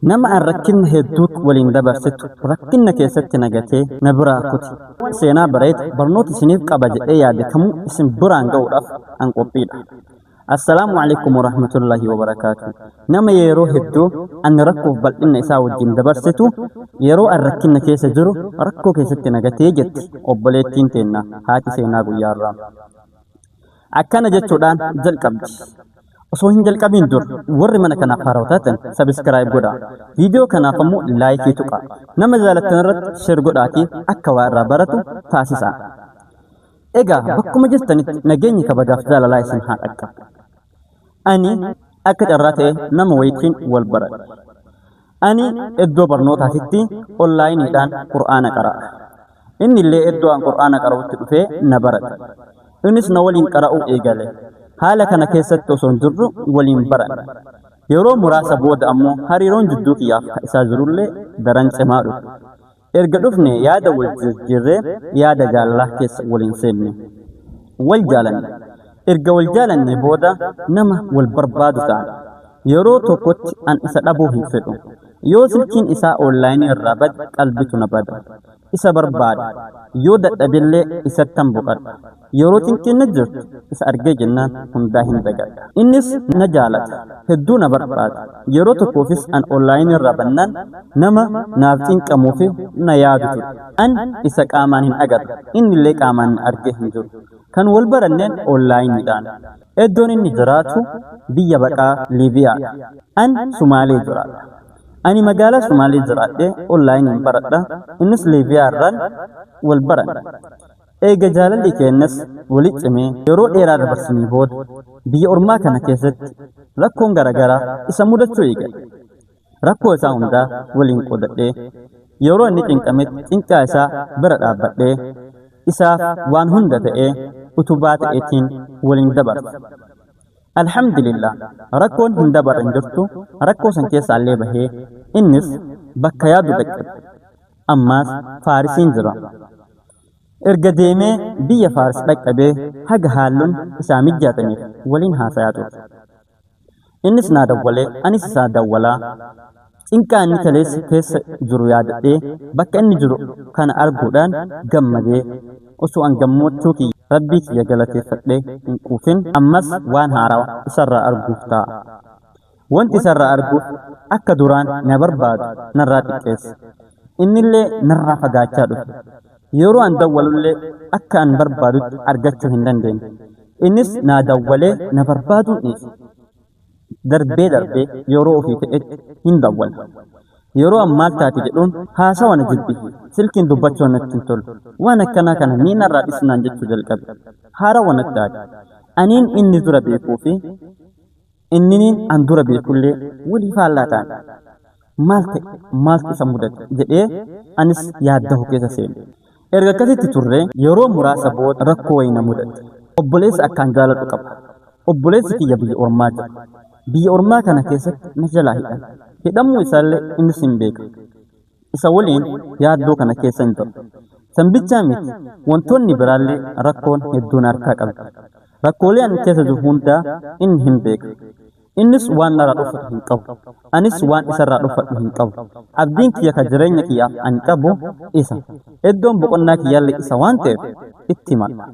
nama an rakkinna hedduut waliin dabarsitu rakkinna keessatti nagatee na biraa kuti seenaa bareeda barnoota isiniif qaba jedhee yaade kamuu isin biraan ga'uudhaaf an qophiidha. Assalaamu alaikum warahmatullahi wabarakaatu. Nama yeroo hedduu an rakkoof bal'inna isaa wajjin dabarsitu yeroo an rakkinna keessa jiru rakkoo keessatti nagatee jetti obboleettiin teenna haati seenaa guyyaarraa. Akkana jechuudhaan jalqabdi. Osoo hin jalqabiin dur warri mana kanaaf haarawaa taatan sabiskiraayib godhaa. Viidiyoo kanaaf ammoo laayikii tuqaa. Nama jaalattan irratti sheer godhaatii akka waa irraa baratu taasisaa. Egaa bakkuma jirtanitti nageenyi kabajaaf jaalalaa isin haa dhaqqabu. Ani akka carraa ta'e nama wayitiin wal baradhe. Ani iddoo barnootaatitti onlaayiniidhaan qur'aana qara'a. Inni illee iddoo an qur'aana qara'utti dhufee na barate. Innis na waliin qara'uu eegale. Haala kana keessatti osoo hin jirru waliin baranne. Yeroo muraasa booda ammoo hariiroon jidduu kiyyaaf isaa jirullee daran cimaa dhufe. Erga dhufne yaada wal jijjiirree yaada jaalalaa keessa waliin seenne. Wal jaalanne. Erga wal jaalanne booda nama wal barbaadu ta'an. Yeroo tokkotti an isa dhabuu hin fedhu. Yoo silkiin isaa onlaayinii irraa bade qalbitu na bada. Isa barbaada. Yoo dadhabillee isattan boqadha. Yeroo tinkinna jirtu isa argee jennaan hundaa hin dagadha. Innis na jaalata. Hedduu na barbaada. Yeroo tokkoofis an onlaayinii irraa bannaan nama naaf xinqamuu fi na yaadu ture. An isa qaamaan hin agarre. Inni illee qaamaan na argee hin jiru. Kan wal baranneen onlaayiniidhaan. Iddoon inni jiraatu biyya baqaa Liibiyaadha. An Sumaalee jiraadha. Ani magaalaa Sumaalee jiraadhee onlaayiniin baradha. Innis Liibiyaa irraan wal baranne. Eega jaalalli keenyas walitti cimee yeroo dheeraa dabarsinii booda biyya ormaa kana keessatti rakkoon garaagaraa isa mudachuu eegale. Rakkoo isaa hundaa waliin qoodadhee yeroo inni xinqametti xinqaa isaa bira dhaabbadhee isaaf waan hunda ta'ee utubaa ta'eetiin waliin dabarse. Alhamdulillah rakkoon hin dabarre hin jirtu rakkoo san keessaa illee bahee innis bakka yaadu dhaqqabe. Ammaas Faarisiin jira. Erga deemee biyya Faaris dhaqqabee haga haalluun isaa mijjaataniif waliin haasayaa ture. Innis naa dawwalee anis isaa dawwalaa. Xinqaa inni kaleessa keessa jiru yaadadhee bakka inni jiru kana arguudhaan gammadee osoo an gammachuu kiyya rabbii kiyya galateeffadhee hin quufin ammas waan haarawaa isarraa arguuf ta'a. Wanti isarraa arguuf akka duraan na barbaadu narraa xiqqeessa. Innillee narraa fagaachaa dhufe. Yeroo an dawwalullee akka an barbaadutti argachuu hin dandeenye. Innis naa dawwalee na barbaaduu dhiise. Darbee yeroo ofii fedhetti hin dawwala. Yeroo an maal taate jedhuun haasawa na jibbi. Silkiin dubbachuu natti hin tolu. Waan akkanaa kana ni narraa dhisnaan jechuu jalqabe. Haarawa natti taate. Aniin inni dura beekuu fi inniniin an dura beekullee walii faallaa ta'an. Maal ta'e maaltu isa mudate jedhee anis yaaddahu keessa seene. Erga akkasitti turre yeroo muraasa booda rakkoo wayii na mudate. Obboleessa akkaan jaaladhu qaba. Obboleessi kiyya biyya ormaa jira. Biyya ormaa kana keessatti na jalaa hidhan. Hidhamuu isaallee innis hin beeka. Isa waliin yaaddoo kana keessa hin ta'u. Sanbichaa miti wantoonni biraallee rakkoon hedduun harkaa qabdi. Rakkoolee ani keessa jiru hundaa inni hin beeka. Innis waan narraa dhufatu hin qabu. Anis waan isarraa dhufatu hin qabu. Abdiin kiyya ka jireenya kiyyaaf ani qabu isa. Iddoon boqonnaa kiyyaallee isa waan ta'eef itti mala.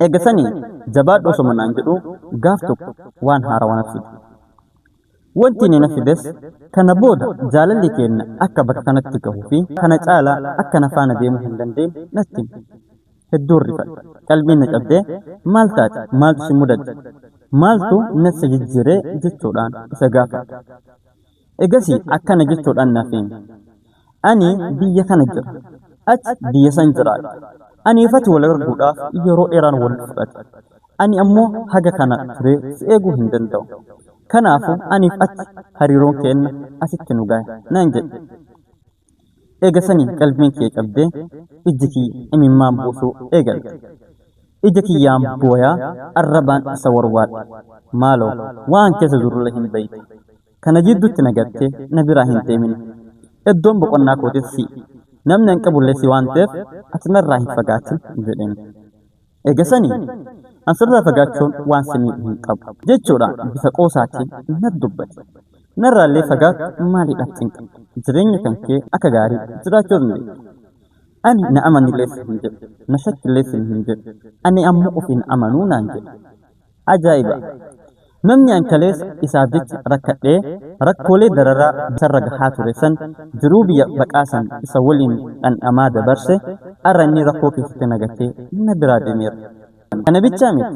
Eegasanii jabaadhu osoo naan jedhu gaaf tokko waan haarawaa na fide. Wanti inni na fides kana booda jaalalli keenya akka bakka kanatti gahuu fi kana caalaa akka na faana deemuu hin dandeenye natti hime. Hedduu rifadhe. Qalbiin na cabdee maal taate maaltu si mudate maaltu natti jijjiiree jechuudhaan isa gaafadhe. Egasii akkana jechuudhaan naaf hime. Ani biyya kana jira. Ati biyya san jiraadha. Ani ifatti wal arguudhaaf yeroo dheeraan wal fudhate. Ani ammoo haga kana turee si eeguu hin danda'u. Kanaafuu aniif ati hariiroon keenya asitti nu gahe naan jedhe. Eegasanii qalbiin kee cabdee ijji kiyya imimmaan buusuu eegalte. Ija kiyyaan booyaa arrabaan isa warwaadhe. Maaloo waan keessa jirullee hin beeyne. Kana jidduutti nagattee na biraa hin deemine. Iddoon boqonnaa kootis si namni hin qabullee si waan ta'eef ati narraa hin fagaatin jedheen. Eegasanii asirraa fagaachuun waan sinii hin qabu jechuudhaan bifa qoosaatiin natti dubbate. narraallee fagaatu maaliidhaaf cinqa jireenya kan kee akka gaarii jiraachuu dandeenya. Ani na amanillee hin jedhu, na shakkillee hin jedhu, ani ammoo ofiin amanuu naan jedhu. Ajaa'iba! Namni an kaleessa isaaf jecha rakkadhee rakkoolee dararaa isarra gahaa ture san jiruu biyya baqaasan isa waliin dhandhamaa dabarse har'a inni rakkoo keessatti nagatee na biraa deemeera. Kana bichaa miti.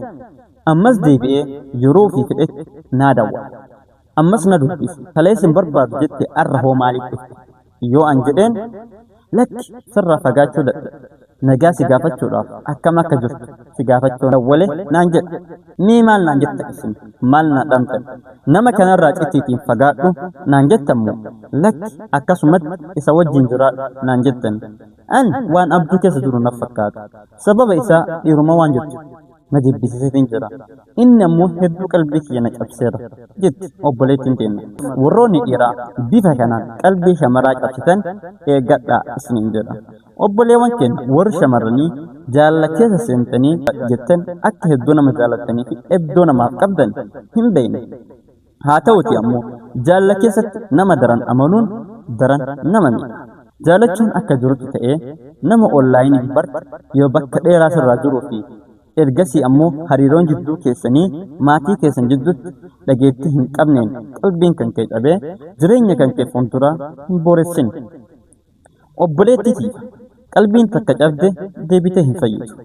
Ammas deebi'ee yeroo fi fedhetti naa dawwa. Ammas na dubbise. Kaleessa hin barbaadu jette har'a hoo maaliif dhufte? Yoo an jedheen lakki sirraa fagaachuu dadhabe. Nagaa si gaafachuudhaaf akkam akka jirtu si gaafachuu dawwale naan jedha. Mee maal naan jetta isin? Maal na dhamtan? Nama kanarraa citiitiin fagaadhu naan jettammoo lakki akkasumatti isa wajjin jiraadhu naan jettan. An waan abduu keessa jiru naaf fakkaata. Sababa isaa dhiiruma waan jirtu na jibbisiiseetiin jira. Inni ammoo hedduu qalbii kiyya na cabseera jetti obboleettiin teenna. Warroonni dhiiraa bifa kanaan qalbii shamaraa cabsitan eeggadhaa isiniin jedha. Obboleewwan keenya warri shamarranii jaalala keessa seentanii jettan akka hedduu nama jaalattanii fi eddoo namaaf qabdan hin beekne. Haa ta'uti ammoo jaalala keessatti nama daran amanuun daran nama miidha. Jaalachuun akka jirutti ta'ee nama onlaayinii barta yoo bakka dheeraa sirraa jiruu fi ergasii ammoo hariiroon jidduu keessanii maatii keessan jidduutti dhageettii hin qabneen qalbiin kan kee cabee jireenya kan kee fuulduraa hin booressin. Obboleettii qalbiin takka cabde deebitee hin fayyisu.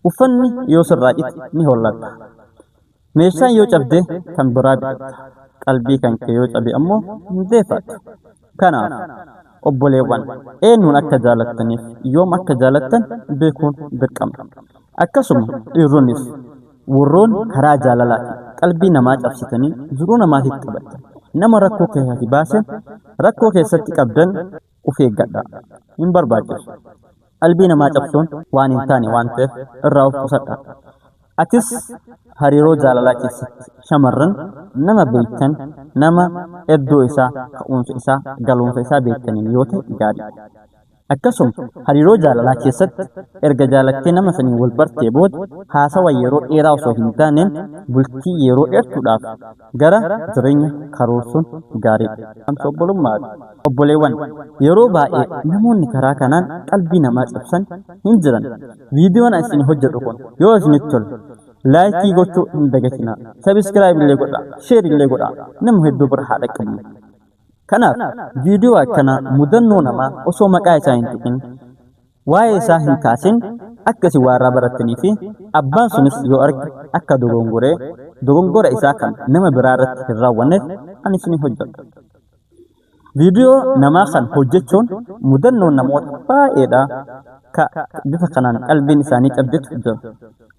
Uffanni yoo sirraa cite ni hollatta. Meeshaan yoo cabde kan biraa bitatta. Qalbii kan kee yoo cabe ammoo hin deeffattu. Kanaaf obboleewwan eenyuun akka jaalattaniif yoom akka jaalattan beekuun dirqama. Akkasuma dhiirronnis warroon karaa jaalalaatiin qalbii namaa cabsitanii jiruu namaatiif qabatan nama rakkoo keessatti baasen rakkoo keessatti qabdan of eeggadhaa hin barbaachisu. Qalbii namaa cabsuun waan hin taane waan ta'eef irraa of qusadhaa. Atis hariiroo jaalalaa keessatti shamarran nama beektan nama iddoo isaa ka'umsa isaa galumsa isaa beektaniin yoo ta'e gaarii. Akkasuma hariiroo jaalalaa keessatti erga jaalattee nama saniin wal bartee booda haasawa yeroo dheeraa osoo hin taaneen bultii yeroo dheertuudhaaf gara jireenya karoorsuun gaariidha. Obbolummaadha. Obboleewwan yeroo baay'ee namoonni karaa kanaan qalbii namaa cabsan hin jiran. Viidiyoon isin hojjedhu kun yoo isinitti tole laayikii gochuu hin dagatinaa. Sabiskiraayib illee godhaa, sheer illee godhaa. Nama hedduu bira haa dhaqqabnu. Kanaaf viidiyoo akkana mudannoo namaa osoo maqaa isaa hin tuqin waa'ee isaa hin kaasin akkasi waarraa barattanii fi abbaan sunis yoo arge akka dogongora isaa kan nama biraa irratti hin raawwanneef ani isin hojjedha. Viidiyoo namaa kan hojjechuun mudannoo namoota baay'eedha ka bifa kanaan qalbiin isaanii cabbitu jira.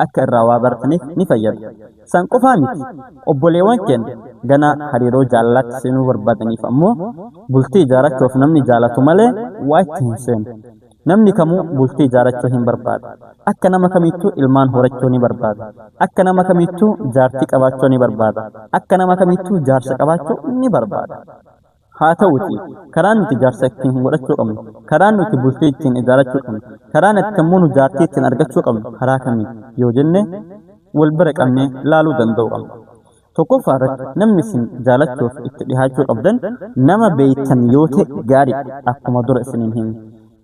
Akka irraa waa barataniif ni fayyada. San qofaa miti obboleewwan keenya gana hariiroo jaalalaatti seenuu barbaadaniif ammoo bultii ijaarachuuf namni jaalatu malee waa itti hin seenu. Namni kamuu bultii ijaarachuu hin barbaadu. Akka nama kamittuu ilmaan horachuu ni barbaada. Akka nama kamittuu jaartii qabaachuu ni barbaada. Akka nama kamittuu jaarsa qabaachuu ni barbaada. Haa ta'uti karaan nuti jaarsa ittiin godhachuu qabnu, karaan nuti bultii ittiin ijaarachuu qabnu, karaan itti immoo nu jaartii ittiin argachuu qabnu karaa kamiin yoo jenne wal bira qabnee laaluu danda'u qabna. Tokkoffaa irratti namni isin jaalachuuf itti dhihaachuu qabdan nama beektan yoo ta'e gaarii akkuma dura isiniin himne.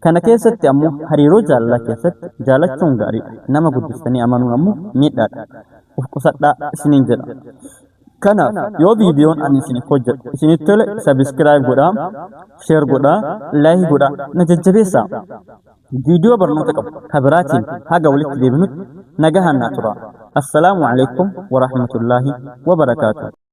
Kana keessatti ammoo hariiroo jaalalaa keessatti jaalachuun gaariidha. Nama guddistanii amanuun ammoo miidhaadha. Of qusadhaa isiniin jedha. Kanaaf yoo viidiyoon ani isiniif hojjedhu isinitti tole sabiskiraayib godhaa, sheer godhaa, laayik godhaa na jajjabeessaa. Viidiyoo barnoota qabu kabiraatiin haga walitti deebinutti nagahaan naa tura. Assalaamu alaikum wa rahmatullaahi wa barakaatuh.